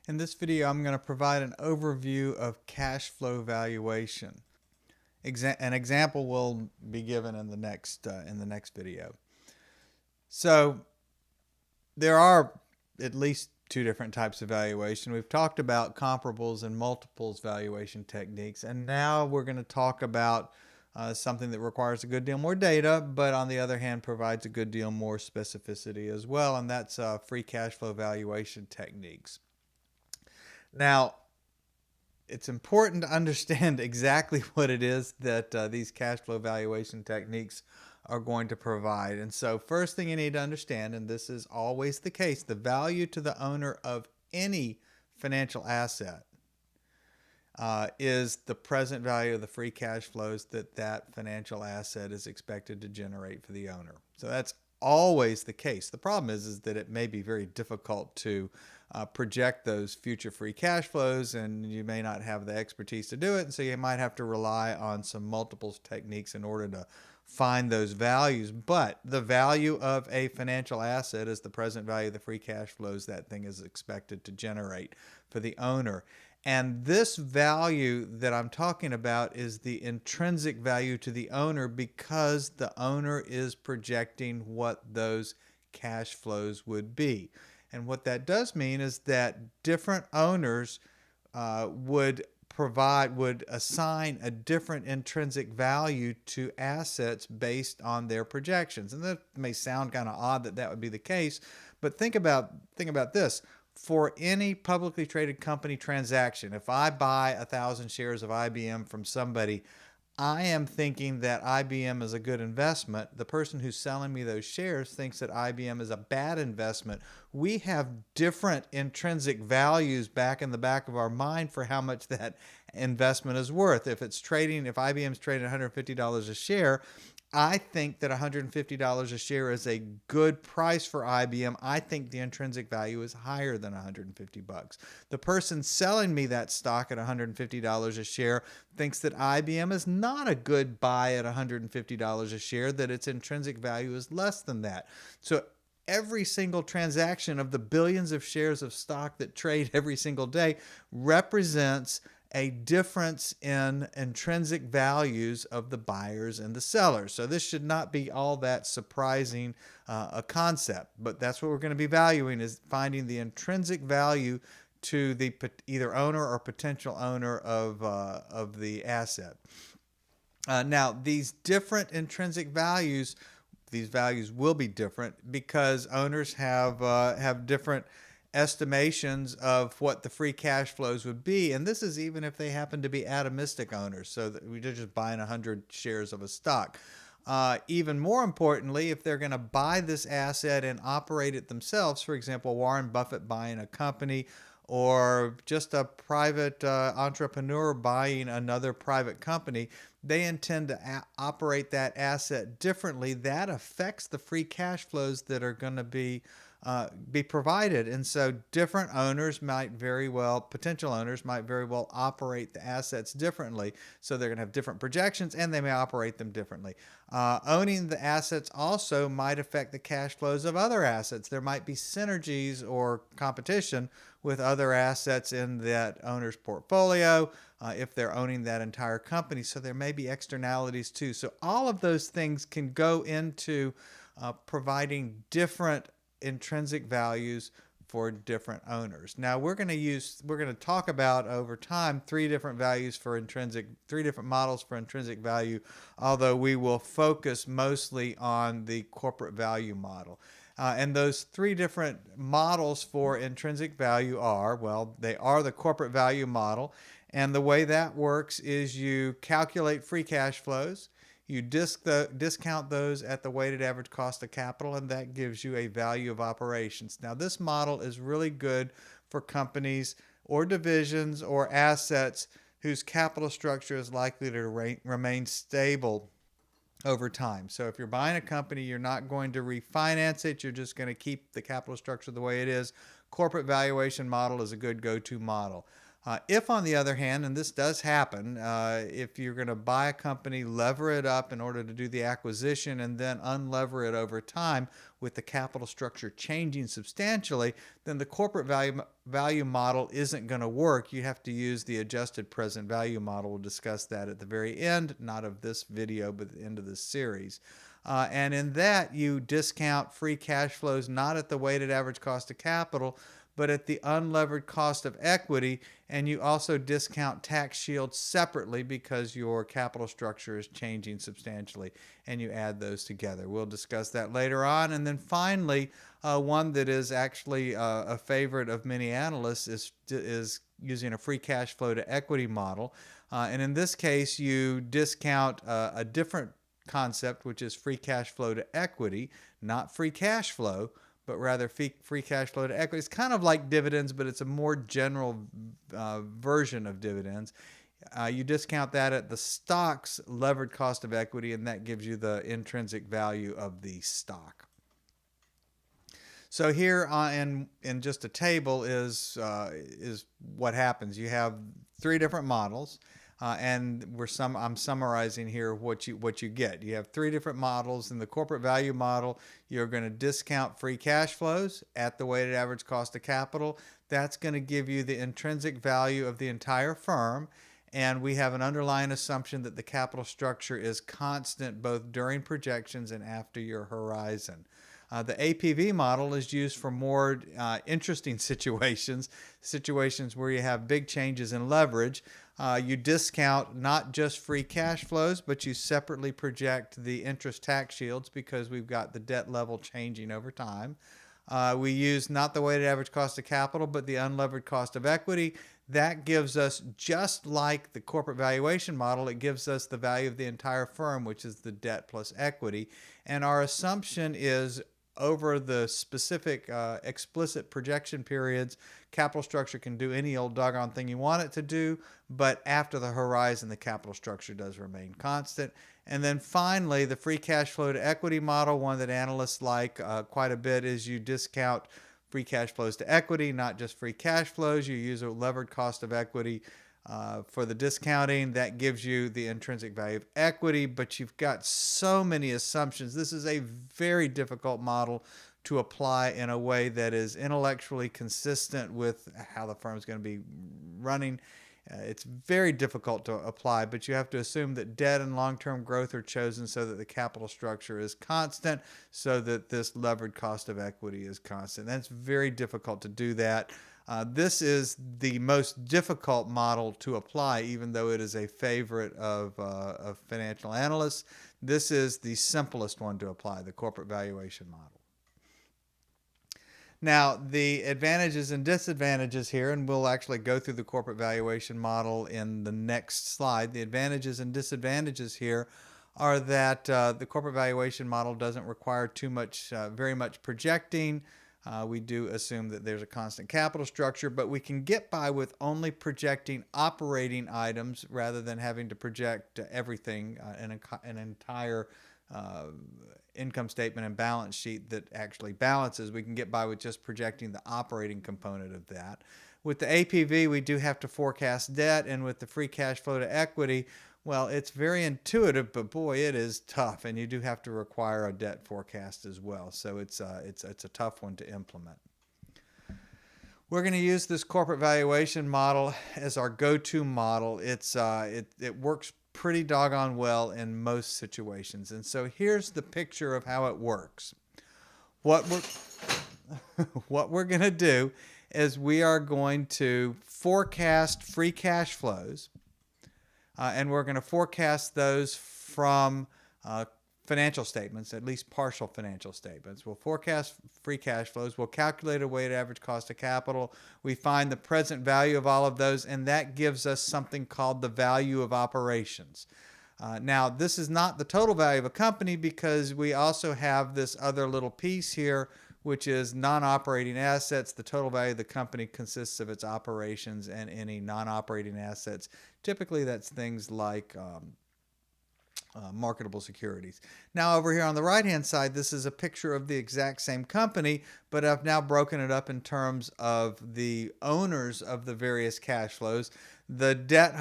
In this video, I'm going to provide an overview of cash flow valuation. An example will be given in the next video. So there are at least two different types of valuation. We've talked about comparables and multiples valuation techniques, and now we're going to talk about something that requires a good deal more data, but on the other hand provides a good deal more specificity as well, and that's free cash flow valuation techniques. Now, it's important to understand exactly what it is that these cash flow valuation techniques are going to provide. And so first thing you need to understand, and this is always the case, the value to the owner of any financial asset is the present value of the free cash flows that financial asset is expected to generate for the owner. So that's always the case. The problem is that it may be very difficult to project those future free cash flows, and you may not have the expertise to do it, and so you might have to rely on some multiples techniques in order to find those values. But the value of a financial asset is the present value of the free cash flows that thing is expected to generate for the owner. And this value that I'm talking about is the intrinsic value to the owner, because the owner is projecting what those cash flows would be. And what that does mean is that different owners would assign a different intrinsic value to assets based on their projections. And that may sound kind of odd that would be the case, but think about this. For any publicly traded company transaction, if I buy 1,000 shares of IBM from somebody, I am thinking that IBM is a good investment. The person who's selling me those shares thinks that IBM is a bad investment. We have different intrinsic values back in the back of our mind for how much that investment is worth. If IBM's trading $150 a share, I think that $150 a share is a good price for IBM. I think the intrinsic value is higher than $150. The person selling me that stock at $150 a share thinks that IBM is not a good buy at $150 a share, that its intrinsic value is less than that. So every single transaction of the billions of shares of stock that trade every single day represents a difference in intrinsic values of the buyers and the sellers. So this should not be all that surprising a concept, but that's what we're going to be valuing, is finding the intrinsic value to the either owner or potential owner of the asset. Now, these different intrinsic values, these values will be different because owners have different estimations of what the free cash flows would be, and this is even if they happen to be atomistic owners, so that we're just buying 100 shares of a stock. Even more importantly, if they're going to buy this asset and operate it themselves, for example, Warren Buffett buying a company, or just a private entrepreneur buying another private company, they intend to operate that asset differently. That affects the free cash flows that are going to be provided. And so different owners might very well, potential owners might very well operate the assets differently. So they're going to have different projections and they may operate them differently. Owning the assets also might affect the cash flows of other assets. There might be synergies or competition with other assets in that owner's portfolio if they're owning that entire company. So there may be externalities too. So all of those things can go into providing different intrinsic values for different owners. Now we're going to talk about over time three different models for intrinsic value, although we will focus mostly on the corporate value model. And those three different models for intrinsic value they are the corporate value model. And the way that works is you calculate free cash flows, you discount those at the weighted average cost of capital, and that gives you a value of operations. Now, this model is really good for companies or divisions or assets whose capital structure is likely to remain stable over time. So if you're buying a company, you're not going to refinance it. You're just going to keep the capital structure the way it is. Corporate valuation model is a good go-to model. If, on the other hand, and this does happen, if you're going to buy a company, lever it up in order to do the acquisition, and then unlever it over time with the capital structure changing substantially, then the corporate value model isn't going to work. You have to use the adjusted present value model. We'll discuss that at the very end, not of this video, but at the end of this series. And in that, you discount free cash flows not at the weighted average cost of capital, but at the unlevered cost of equity, and you also discount tax shields separately because your capital structure is changing substantially, and you add those together. We'll discuss that later on. And then finally, one that is actually a favorite of many analysts is using a free cash flow to equity model. And in this case, you discount a different concept, which is free cash flow to equity, not free cash flow, but rather free cash flow to equity. It's kind of like dividends, but it's a more general version of dividends. You discount that at the stock's levered cost of equity, and that gives you the intrinsic value of the stock. So here in just a table is what happens. You have three different models. And I'm summarizing here what you get. You have three different models. In the corporate value model, you're going to discount free cash flows at the weighted average cost of capital. That's going to give you the intrinsic value of the entire firm. And we have an underlying assumption that the capital structure is constant both during projections and after your horizon. The APV model is used for more interesting situations where you have big changes in leverage. You discount not just free cash flows, but you separately project the interest tax shields because we've got the debt level changing over time. We use not the weighted average cost of capital, but the unlevered cost of equity. That gives us, just like the corporate valuation model, it gives us the value of the entire firm, which is the debt plus equity. And our assumption is over the specific explicit projection periods, capital structure can do any old doggone thing you want it to do, but after the horizon, the capital structure does remain constant. And then finally, the free cash flow to equity model, one that analysts like quite a bit, is you discount free cash flows to equity, not just free cash flows. You use a levered cost of equity for the discounting. That gives you the intrinsic value of equity, but you've got so many assumptions. This is a very difficult model to apply in a way that is intellectually consistent with how the firm is going to be running. It's very difficult to apply, but you have to assume that debt and long-term growth are chosen so that the capital structure is constant, so that this levered cost of equity is constant. That's very difficult to do that. This is the most difficult model to apply, even though it is a favorite of financial analysts. This is the simplest one to apply, the corporate valuation model. Now, the advantages and disadvantages here, and we'll actually go through the corporate valuation model in the next slide. The advantages and disadvantages here are that the corporate valuation model doesn't require very much projecting. We do assume that there's a constant capital structure, but we can get by with only projecting operating items rather than having to project everything, an entire income statement and balance sheet that actually balances. We can get by with just projecting the operating component of that. With the APV, we do have to forecast debt, and with the free cash flow to equity, well, it's very intuitive, but boy, it is tough, and you do have to require a debt forecast as well. So it's a tough one to implement. We're going to use this corporate valuation model as our go-to model. It works pretty doggone well in most situations. And so here's the picture of how it works. What we're going to do is we are going to forecast free cash flows, and we're going to forecast those from financial statements, at least partial financial statements. We'll forecast free cash flows. We'll calculate a weighted average cost of capital. We find the present value of all of those, and that gives us something called the value of operations. Now, this is not the total value of a company because we also have this other little piece here, which is non-operating assets. The total value of the company consists of its operations and any non-operating assets. Typically, that's things like marketable securities. Now over here on the right hand side, this is a picture of the exact same company, but I've now broken it up in terms of the owners of the various cash flows. The debt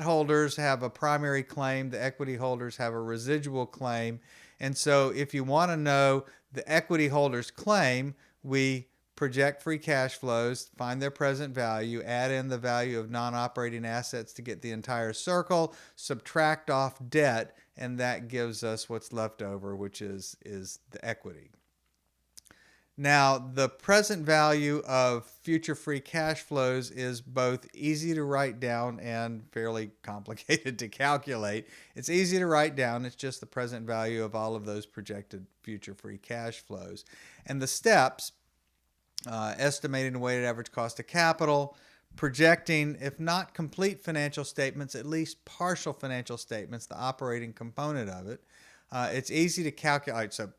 holders have a primary claim, the equity holders have a residual claim. And so if you want to know the equity holders claim, we project free cash flows, find their present value, add in the value of non-operating assets to get the entire circle, subtract off debt, and that gives us what's left over, which is the equity. Now, the present value of future free cash flows is both easy to write down and fairly complicated to calculate. It's easy to write down. It's just the present value of all of those projected future free cash flows. And the steps, estimating the weighted average cost of capital, projecting, if not complete financial statements, at least partial financial statements, the operating component of it. It's easy to calculate. So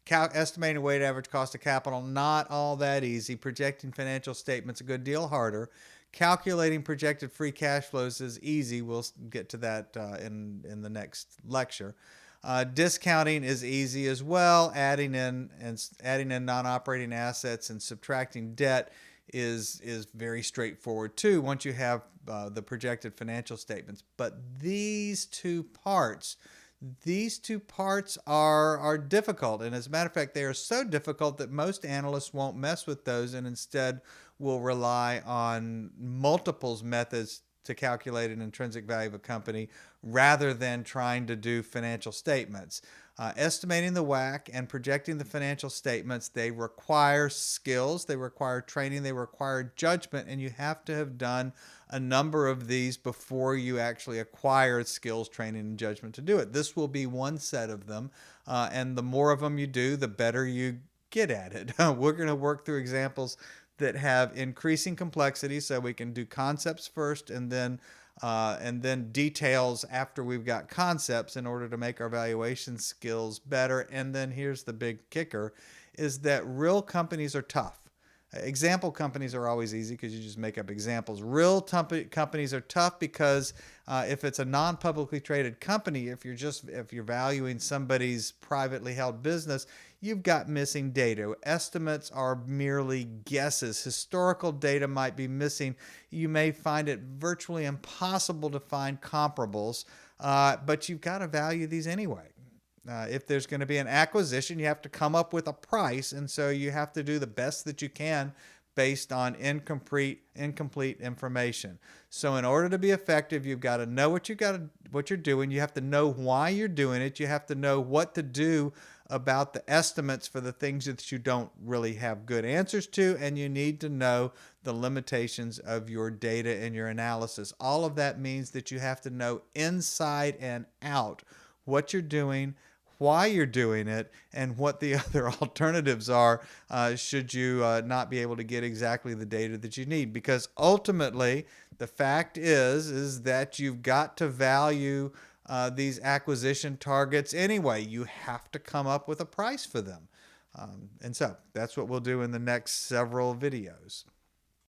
estimating weighted average cost of capital, not all that easy. Projecting financial statements, a good deal harder. Calculating projected free cash flows is easy. We'll get to that in the next lecture. Discounting is easy as well. Adding in non-operating assets and subtracting debt is very straightforward too once you have the projected financial statements. But these two parts are difficult, and as a matter of fact, they are so difficult that most analysts won't mess with those and instead will rely on multiples methods to calculate an intrinsic value of a company rather than trying to do financial statements. Estimating the WACC and projecting the financial statements, they require skills, they require training, they require judgment, and you have to have done a number of these before you actually acquire skills, training, and judgment to do it. This will be one set of them, and the more of them you do, the better you get at it. We're going to work through examples that have increasing complexity, so we can do concepts first and then details after we've got concepts in order to make our valuation skills better. And then here's the big kicker, is that real companies are tough. Example companies are always easy because you just make up examples. Real companies are tough because if it's a non-publicly traded company, if you're valuing somebody's privately held business, you've got missing data. Estimates are merely guesses. Historical data might be missing. You may find it virtually impossible to find comparables, but you've got to value these anyway. If there's going to be an acquisition, you have to come up with a price, and so you have to do the best that you can based on incomplete information. So in order to be effective, you've got to know what you're doing. You have to know why you're doing it. You have to know what to do about the estimates for the things that you don't really have good answers to, and you need to know the limitations of your data and your analysis. All of that means that you have to know inside and out what you're doing, why you're doing it, and what the other alternatives are should you not be able to get exactly the data that you need. Because ultimately, the fact is that you've got to value these acquisition targets anyway. You have to come up with a price for them. And so that's what we'll do in the next several videos.